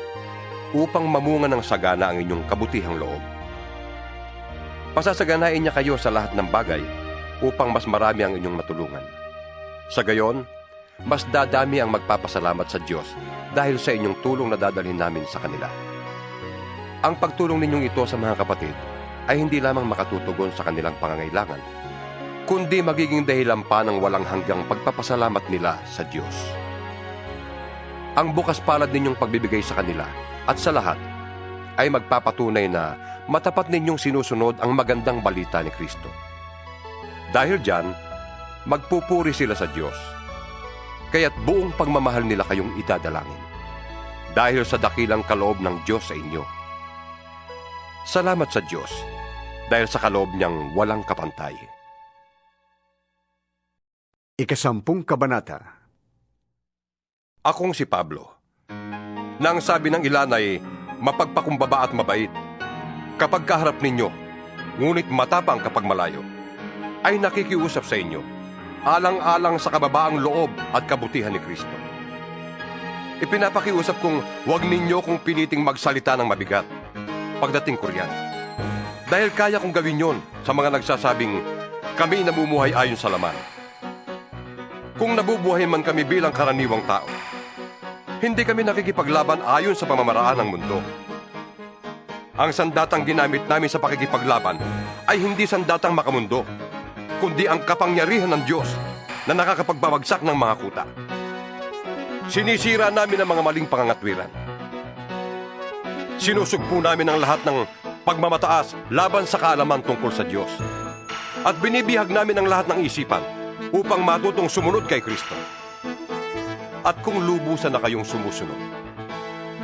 upang mamunga ng sagana ang inyong kabutihang loob. Pasasaganain niya kayo sa lahat ng bagay upang mas marami ang inyong matulungan. Sa gayon, mas dadami ang magpapasalamat sa Diyos dahil sa inyong tulong na dadalhin namin sa kanila. Ang pagtulong ninyong ito sa mga kapatid ay hindi lamang makatutugon sa kanilang pangangailangan, kundi magiging dahilan pa ng walang hanggang pagpapasalamat nila sa Diyos. Ang bukas palad ninyong pagbibigay sa kanila at sa lahat ay magpapatunay na matapat ninyong sinusunod ang magandang balita ni Kristo. Dahil diyan, magpupuri sila sa Diyos. Kaya't buong pagmamahal nila kayong idadalangin dahil sa dakilang kaloob ng Diyos sa inyo. Salamat sa Diyos dahil sa kaloob niyang walang kapantay.
Ikasampung kabanata.
Akong si Pablo. Nang sabi ng ilan ay mapagpakumbaba at mabait kapag kaharap ninyo, ngunit matapang kapag malayo, ay nakikiusap sa inyo, alang-alang sa kababaang loob at kabutihan ni Kristo. Ipinapakiusap kong huwag ninyo kong piniting magsalita ng mabigat pagdating ko riyan. Dahil kaya kong gawin yon sa mga nagsasabing kami namumuhay ayon sa laman. Kung nabubuhay man kami bilang karaniwang tao, hindi kami nakikipaglaban ayon sa pamamaraan ng mundo. Ang sandatang ginamit namin sa pakikipaglaban ay hindi sandatang makamundo, kundi ang kapangyarihan ng Diyos na nakakapagbabagsak ng mga kuta. Sinisira namin ang mga maling pangangatwiran. Sinusugpo namin ang lahat ng pagmamataas laban sa kaalaman tungkol sa Diyos. At binibihag namin ang lahat ng isipan upang matutong sumunod kay Kristo. At kung lubusan na kayong sumusunod,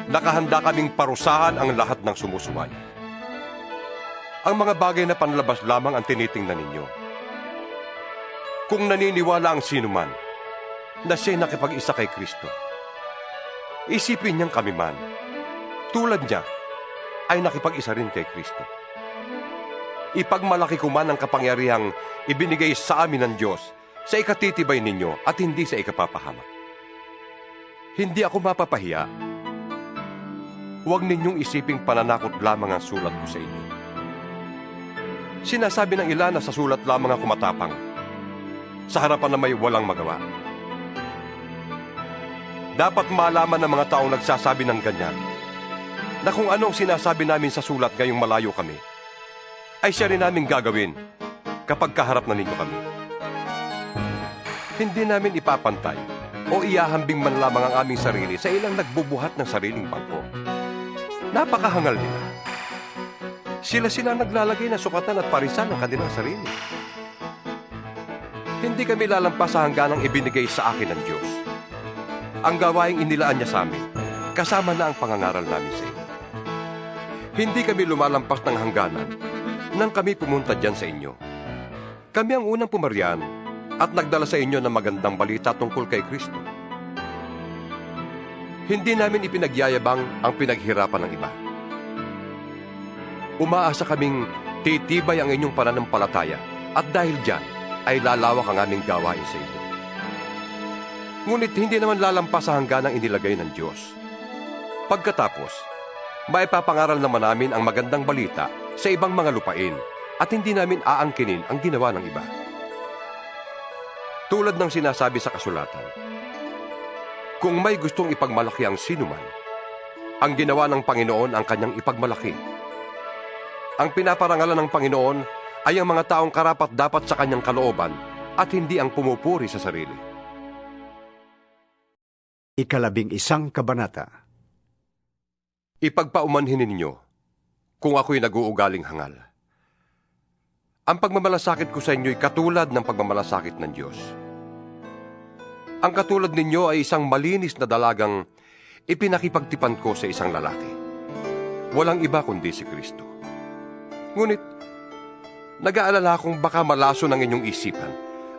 nakahanda kaming parusahan ang lahat ng sumusuway. Ang mga bagay na panlabas lamang ang tinitingnan ninyo. Kung naniniwala ang sinuman na siya'y nakipag-isa kay Kristo, isipin niyang kami man, tulad niya, ay nakipag-isa rin kay Kristo. Ipagmalaki ko man ang kapangyarihang ibinigay sa amin ng Diyos sa ikatitibay ninyo at hindi sa ikapapahamak. hindi ako mapapahiya. Huwag ninyong isiping pananakot lamang ang sulat ko sa inyo. Sinasabi ng ilan na sa sulat lamang ako matapang, sa harapan na may walang magawa. Dapat malaman ng mga taong nagsasabi ng ganyan, na kung ano ang sinasabi namin sa sulat ngayong malayo kami, ay siya rin namin gagawin kapag kaharap na ninyo kami. Hindi namin ipapantay o iahambing man lamang ang aming sarili sa ilang nagbubuhat ng sariling bangko. Napakahangal nila. Sila naglalagay ng sukatan at parisan ng kanilang sarili. Hindi kami lalampas sa hangganang ibinigay sa akin ng Diyos. Ang gawaing inilaan niya sa amin, kasama na ang pangangaral namin sa inyo. Hindi kami lumalampas ng hangganan nang kami pumunta dyan sa inyo. Kami ang unang pumaryan at nagdala sa inyo ng magandang balita tungkol kay Kristo. Hindi namin ipinagyayabang ang pinaghirapan ng iba. Umaasa kaming titibay ang inyong pananampalataya at dahil dyan ay lalawak ang aming gawain sa inyo. Ngunit hindi naman lalampas sa hangganang inilagay ng Diyos. Pagkatapos, maipapangaral naman namin ang magandang balita sa ibang mga lupain at hindi namin aangkinin ang ginawa ng iba. Tulad ng sinasabi sa kasulatan, kung may gustong ipagmalaki ang sinuman, ang ginawa ng Panginoon ang kanyang ipagmalaki. Ang pinaparangalan ng Panginoon ay ang mga taong karapat-dapat sa kanyang kalooban at hindi ang pumupuri sa sarili.
11 kabanata.
Ipagpaumanhin ninyo kung ako'y nag-uugaling hangal. Ang pagmamalasakit ko sa inyo'y katulad ng pagmamalasakit ng Diyos. Ang katulad ninyo ay isang malinis na dalagang ipinakipagtipan ko sa isang lalaki. Walang iba kundi si Kristo. Ngunit, nag-aalala akong baka malaso ng inyong isipan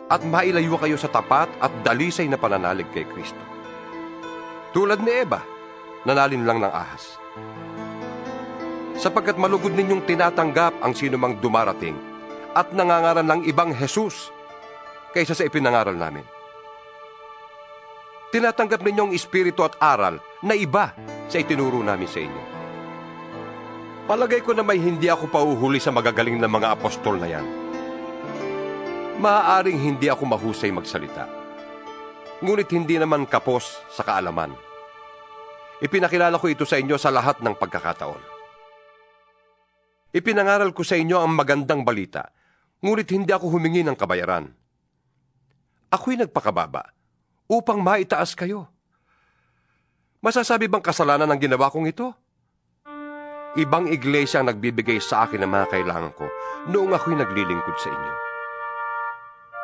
at mailayo kayo sa tapat at dalisay na pananalig kay Kristo. Tulad ni Eva, nanalin lang ng ahas. Sapagkat malugod ninyong tinatanggap ang sinumang dumarating at nangangaral ng ibang Jesus kaysa sa ipinangaral namin. Tinatanggap ninyong espiritu at aral na iba sa itinuro namin sa inyo. Palagay ko na may hindi ako pauhuli sa magagaling na mga apostol na yan. Maaaring hindi ako mahusay magsalita, ngunit hindi naman kapos sa kaalaman. Ipinakilala ko ito sa inyo sa lahat ng pagkakataon. Ipinangaral ko sa inyo ang magandang balita, ngunit hindi ako humingi ng kabayaran. Ako'y nagpakababa upang maitaas kayo. Masasabi bang kasalanan ang ginawa kong ito? Ibang iglesia ang nagbibigay sa akin ng mga kailangan ko noong ako'y naglilingkod sa inyo.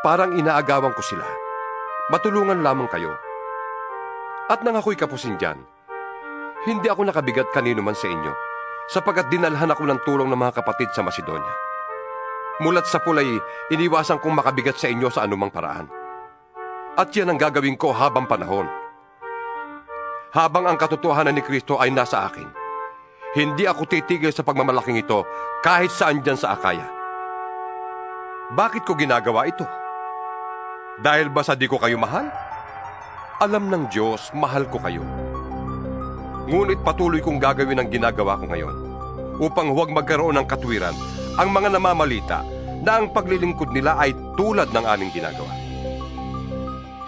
Parang inaagawan ko sila. Matulungan lamang kayo. At nang ako'y kapusin dyan, hindi ako nakabigat kanino man sa inyo, sapagkat dinalhan ako ng tulong ng mga kapatid sa Macedonia. Mulat sa pulay, iniwasan kong makabigat sa inyo sa anumang paraan. At yan ang gagawin ko habang panahon. Habang ang katotohanan ni Kristo ay nasa akin, hindi ako titigil sa pagmamalaking ito kahit saan dyan sa Akaya. Bakit ko ginagawa ito? Dahil ba sa di ko kayo mahal? Alam ng Diyos, mahal ko kayo. Ngunit patuloy kong gagawin ang ginagawa ko ngayon upang huwag magkaroon ng katwiran ang mga namamalita na ang paglilingkod nila ay tulad ng aming ginagawa.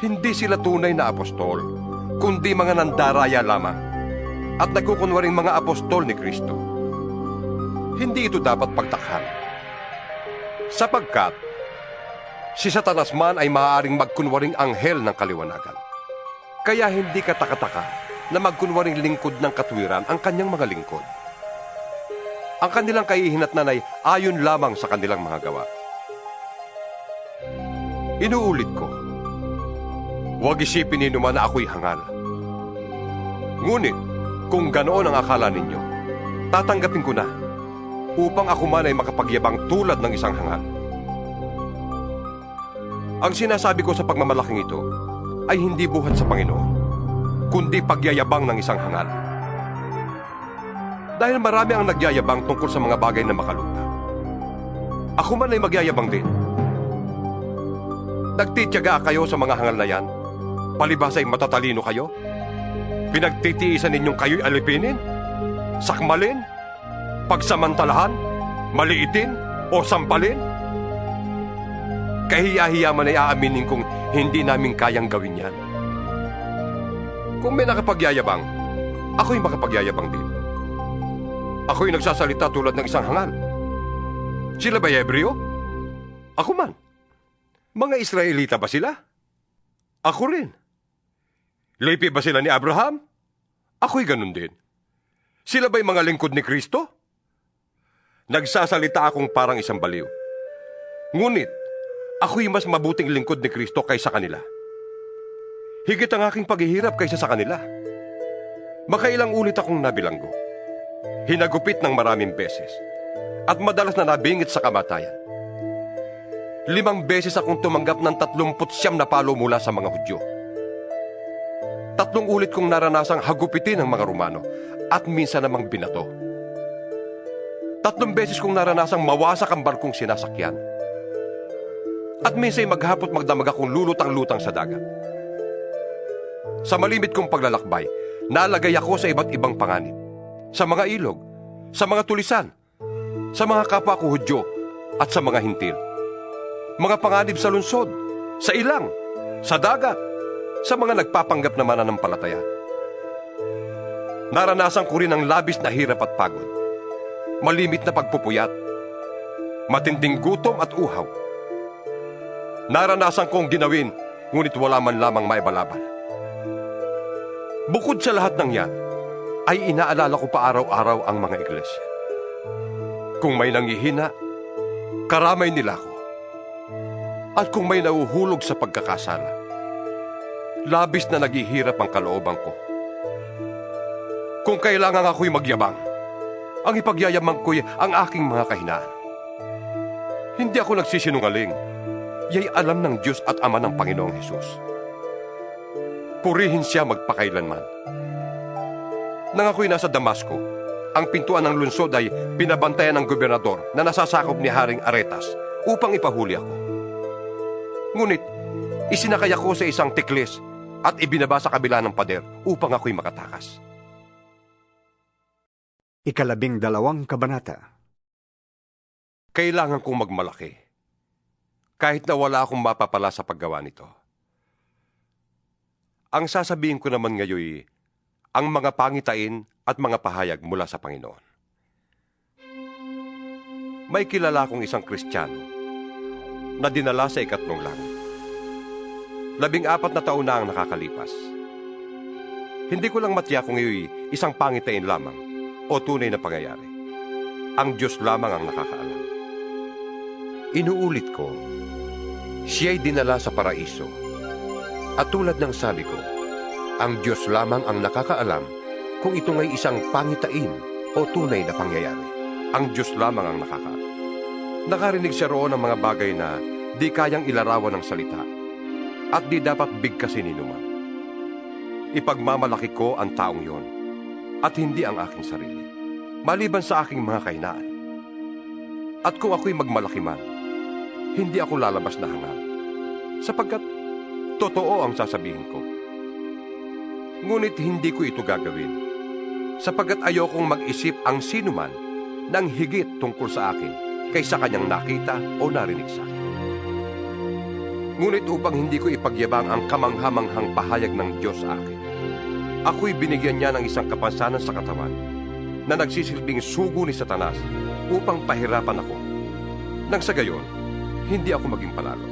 Hindi sila tunay na apostol, kundi mga nandaraya lamang at nagkukunwaring mga apostol ni Kristo. Hindi ito dapat pagtakhan, sapagkat si Satanas man ay maaaring magkunwaring anghel ng kaliwanagan. Kaya hindi katakataka na magkunwaring lingkod ng katwiran ang kanyang mga lingkod. Ang kanilang kahihinatnan ay ayon lamang sa kanilang mga gawa. Inuulit ko, huwag isipin ninyo man na ako'y hangal. Ngunit, kung ganoon ang akala ninyo, tatanggapin ko na, upang ako man ay makapagyabang tulad ng isang hangal. Ang sinasabi ko sa pagmamalaking ito ay hindi buhat sa Panginoon, kundi pagyayabang ng isang hangal. Dahil marami ang nagyayabang tungkol sa mga bagay na makalupa. Ako man ay magyayabang din. Nagtitiyaga kayo sa mga hangal na yan? Palibhas ay matatalino kayo? Pinagtitiisan ninyong kayo'y alipinin, sakmalin, pagsamantalahan, maliitin, o sampalin? Kahiya-hiya man ay aaminin kung hindi namin kayang gawin yan. Kung may nakapagyayabang, ako'y makapagyayabang din. Ako'y nagsasalita tulad ng isang hangal. Sila ba'y Hebreo? Ako man. Mga Israelita ba sila? Ako rin. Lepi ba sila ni Abraham? Ako'y ganun din. Sila ba'y mga lingkod ni Kristo? Nagsasalita akong parang isang baliw. Ngunit, ako'y mas mabuting lingkod ni Kristo kaysa kanila. Higit ang aking paghihirap kaysa sa kanila. Makailang ulit akong nabilanggo. Hinagupit ng maraming beses. At madalas na nabingit sa kamatayan. 5 beses akong tumanggap ng 39 na palo mula sa mga Hudyo. 3 ulit kong naranasang hagupitin ng mga Romano at minsan namang binato. 3 beses kong naranasang mawasak ang barkong sinasakyan. At minsan maghapot magdamag akong lulutang-lutang sa dagat. Sa malimit kong paglalakbay, nalagay ako sa iba't ibang panganib. Sa mga ilog, sa mga tulisan, sa mga kapwa ko Hudyo at sa mga hintil. Mga panganib sa lungsod, sa ilang, sa dagat, sa mga nagpapanggap na mananampalataya. Naranasan ko rin ang labis na hirap at pagod, malimit na pagpupuyat, matinding gutom at uhaw. Naranasan kong ginawin, ngunit wala man lamang maibalaban. Bukod sa lahat ng yan, ay inaalala ko pa araw-araw ang mga iglesia. Kung may nanghihina, karamay nila ako. At kung may nauhulog sa pagkakasala, labis na naghihirap ang kalooban ko. Kung kailangan ako'y magyabang, ang ipagyayamang ko'y ang aking mga kahinaan. Hindi ako nagsisinungaling, ya'y alam ng Diyos at Ama ng Panginoong Hesus. Purihin siya magpakailanman. Nang ako'y nasa Damasco, ang pintuan ng lungsod ay pinabantayan ng gobernador na nasasakop ni Haring Aretas upang ipahuli ako. Ngunit, isinakay ako sa isang tiklis at ibinaba sa kabila ng pader upang ako'y makatakas.
12 kabanata.
Kailangan kong magmalaki, kahit na wala akong mapapala sa paggawa nito. Ang sasabihin ko naman ngayon, ang mga pangitain at mga pahayag mula sa Panginoon. May kilala akong isang Kristiyano na dinala sa 3 langit. 14 na taon na ang nakakalipas. Hindi ko lang matiyak kung iyo'y isang pangitain lamang o tunay na pangyayari. Ang Diyos lamang ang nakakaalam. Inuulit ko, siya'y dinala sa paraiso. At tulad ng sabi ko, ang Diyos lamang ang nakakaalam kung ito nga'y isang pangitain o tunay na pangyayari. Ang Diyos lamang ang nakakaalam. Nakarinig siya roon ng mga bagay na di kayang ilarawan ng salita at di dapat bigkasin ni numan. Ipagmamalaki ko ang taong yon at hindi ang aking sarili, maliban sa aking mga kahinaan. At kung ako'y magmalaki man, hindi ako lalabas na hangal, sapagkat totoo ang sasabihin ko. Ngunit hindi ko ito gagawin, sapagkat ayokong mag-isip ang sinuman ng higit tungkol sa akin kaysa kanyang nakita o narinig sa akin. Ngunit upang hindi ko ipagyabang ang kamanghamanghang pahayag ng Diyos sa akin, ako'y binigyan niya ng isang kapansanan sa katawan na nagsisilbing sugo ni Satanas upang pahirapan ako. Nang sa gayon, hindi ako maging palalo.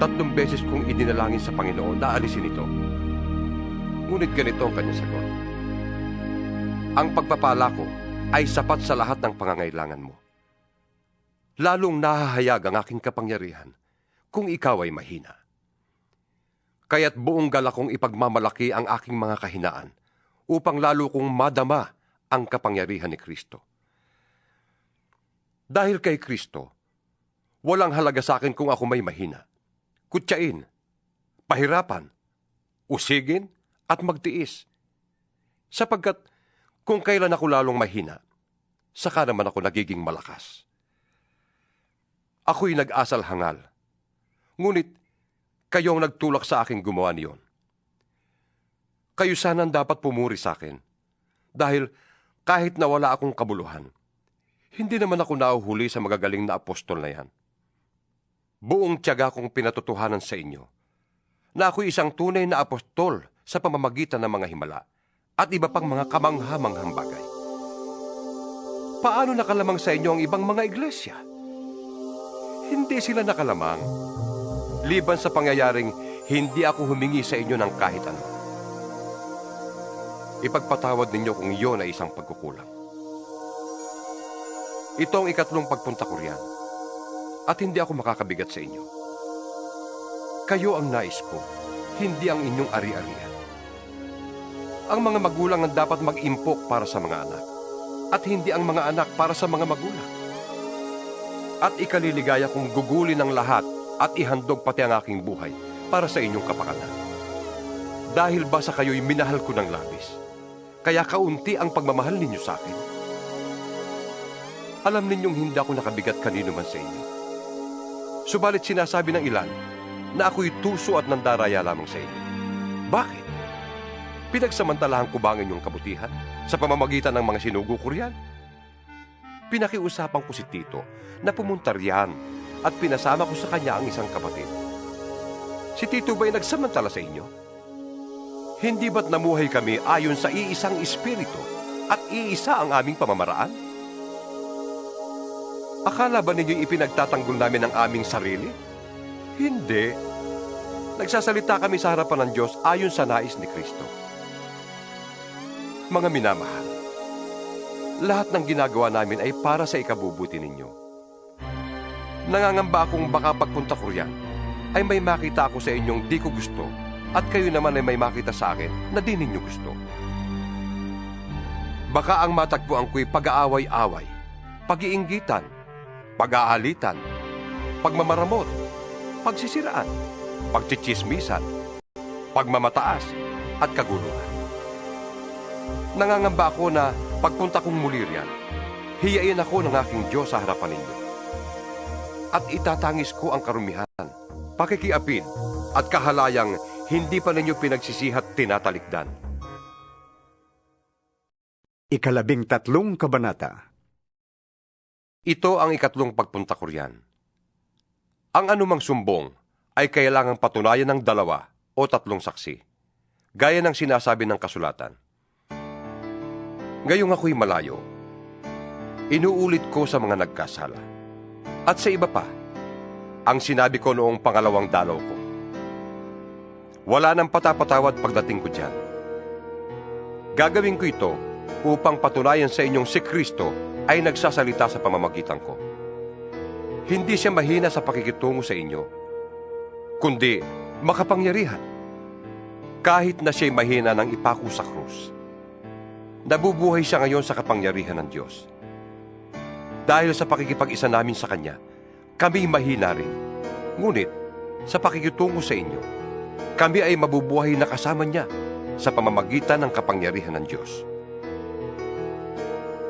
3 beses kong idinalangin sa Panginoon na alisin ito. Ngunit ganito ang kanyang sagot. Ang pagpapala ko ay sapat sa lahat ng pangangailangan mo. Lalong nahahayag ang aking kapangyarihan kung ikaw ay mahina. Kaya't buong galak kong ipagmamalaki ang aking mga kahinaan upang lalo kong madama ang kapangyarihan ni Kristo. Dahil kay Kristo, walang halaga sa akin kung ako may mahina, kutyain, pahirapan, usigin, at magtiis. Sapagkat kung kailan ako lalong mahina, saka naman ako nagiging malakas. Ako'y nag-asal hangal, ngunit kayong nagtulak sa aking gumawa niyon. Kayo sana ang dapat pumuri sa akin. Dahil kahit na wala akong kabuluhan, hindi naman ako nauhuli sa magagaling na apostol na yan. Buong tiyaga kong pinatotohanan sa inyo na ako'y isang tunay na apostol sa pamamagitan ng mga himala at iba pang mga kamangha-manghang bagay. Paano nakalamang sa inyo ang ibang mga iglesia? Hindi sila nakalamang. Liban sa pangyayaring hindi ako humingi sa inyo ng kahit ano. Ipagpatawad ninyo kung iyon ay isang pagkukulang. Ito ang ikatlong pagpunta ko riyan, at hindi ako makakabigat sa inyo. Kayo ang nais ko, hindi ang inyong ari-arian. Ang mga magulang ang dapat mag-impok para sa mga anak, at hindi ang mga anak para sa mga magulang. At ikaliligaya kong gugulin ang lahat at ihandog pati ang aking buhay para sa inyong kapakanan. Dahil ba sa kayo'y minahal ko ng labis, kaya kaunti ang pagmamahal ninyo sa akin? Alam ninyong hindi ako nakabigat kanino man sa inyo. Subalit sinasabi ng ilan na ako'y tuso at nandaraya lamang sa inyo. Bakit? Pinagsamantalahan ko ba ang inyong kabutihan sa pamamagitan ng mga sinugo ko riyan? Pinakiusapan ko si Tito na pumunta riyan at pinasama ko sa kanya ang isang kapatid. Si Tito ba'y nagsamantala sa inyo? Hindi ba't namuhay kami ayon sa iisang espiritu at iisa ang aming pamamaraan? Akala ba ninyo ipinagtatanggol namin ang aming sarili? Hindi. Nagsasalita kami sa harapan ng Diyos ayon sa nais ni Kristo. Mga minamahal, lahat ng ginagawa namin ay para sa ikabubuti ninyo. Nangangamba akong baka pagpunta ko riyan ay may makita ako sa inyong di ko gusto at kayo naman ay may makita sa akin na di ninyo gusto. Baka ang matagpuan ko'y pag-aaway-away, pag-iinggitan, pag-aalitan, pagmamaramot, pagsisiraan, pagtsitsismisan, pagmamataas, at kaguluhan. Nangangamba ako na pagpunta kong muli riyan, hiyain ako ng aking Diyos sa harapan ninyo. At itatangis ko ang karumihan, pakikiapid, at kahalayang hindi pa ninyo pinagsisihat tinatalikdan.
13 kabanata.
Ito ang ikatlong pagpunta ko riyan. Ang anumang sumbong ay kailangang patunayan ng 2 o 3 saksi, gaya ng sinasabi ng kasulatan. Ngayong ako'y malayo, inuulit ko sa mga nagkasala. At sa iba pa, ang sinabi ko noong pangalawang dalaw ko. Wala nang patapatawad pagdating ko diyan. Gagawin ko ito upang patunayan sa inyong si Kristo ay nagsasalita sa pamamagitan ko. Hindi siya mahina sa pakikitungo sa inyo, kundi makapangyarihan. Kahit na siya'y mahina ng ipako sa krus, nabubuhay siya ngayon sa kapangyarihan ng Diyos. Dahil sa pakikipag-isa namin sa Kanya, kami mahina rin. Ngunit, sa pakikitungo sa inyo, kami ay mabubuhay na kasama niya sa pamamagitan ng kapangyarihan ng Diyos.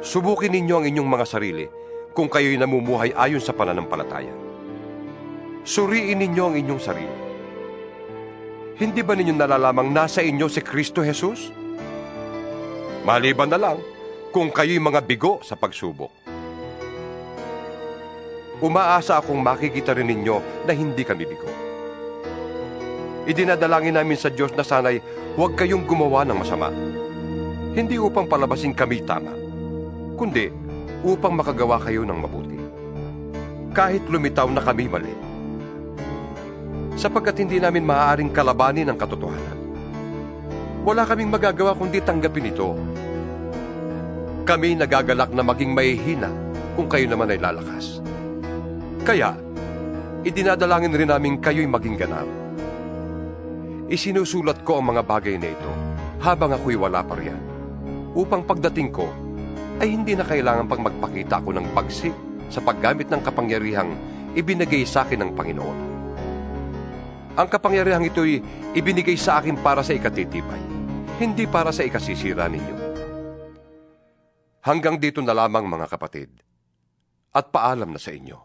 Subukin ninyo ang inyong mga sarili kung kayo'y namumuhay ayon sa pananampalataya. Suriin ninyo ang inyong sarili. Hindi ba ninyo nalalamang nasa inyo si Kristo Jesus? Maliban na lang kung kayo'y mga bigo sa pagsubok. Umaasa akong makikita rin ninyo na hindi kami bigo. Idinadalangin namin sa Diyos na sana'y huwag kayong gumawa ng masama. Hindi upang palabasin kami tama, kundi upang makagawa kayo ng mabuti. Kahit lumitaw na kami mali. Sapagkat hindi namin maaaring kalabanin ang katotohanan. Wala kaming magagawa kundi tanggapin ito. Kami nagagalak na maging mahihina kung kayo naman ay lalakas. Kaya, idinadalangin rin namin kayo'y maging ganap. Isinusulat ko ang mga bagay na ito habang ako'y wala pa riyan, upang pagdating ko ay hindi na kailangan pang magpakita ako ng pagsik sa paggamit ng kapangyarihang ibinigay sa akin ng Panginoon. Ang kapangyarihang ito'y ibinigay sa akin para sa ikatitibay, hindi para sa ikasisira ninyo. Hanggang dito na lamang mga kapatid, at paalam na sa inyo.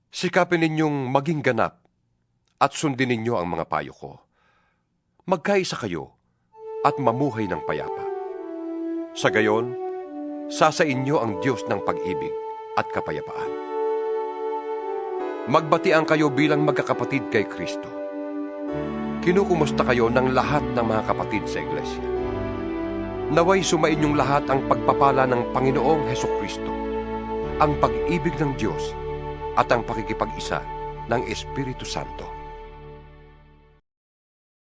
Sikapin ninyong maging ganap at sundin ninyo ang mga payo ko. magkaisa kayo at mamuhay ng payapa. Sa gayon, sa inyo ang Diyos ng pag-ibig at kapayapaan. Magbatian kayo bilang magkakapatid kay Kristo. Kinukumusta kayo ng lahat ng mga kapatid sa iglesia. Naway sumainyong lahat ang pagpapala ng Panginoong Hesukristo, ang pag-ibig ng Diyos at ang pakikipag-isa ng Espiritu Santo.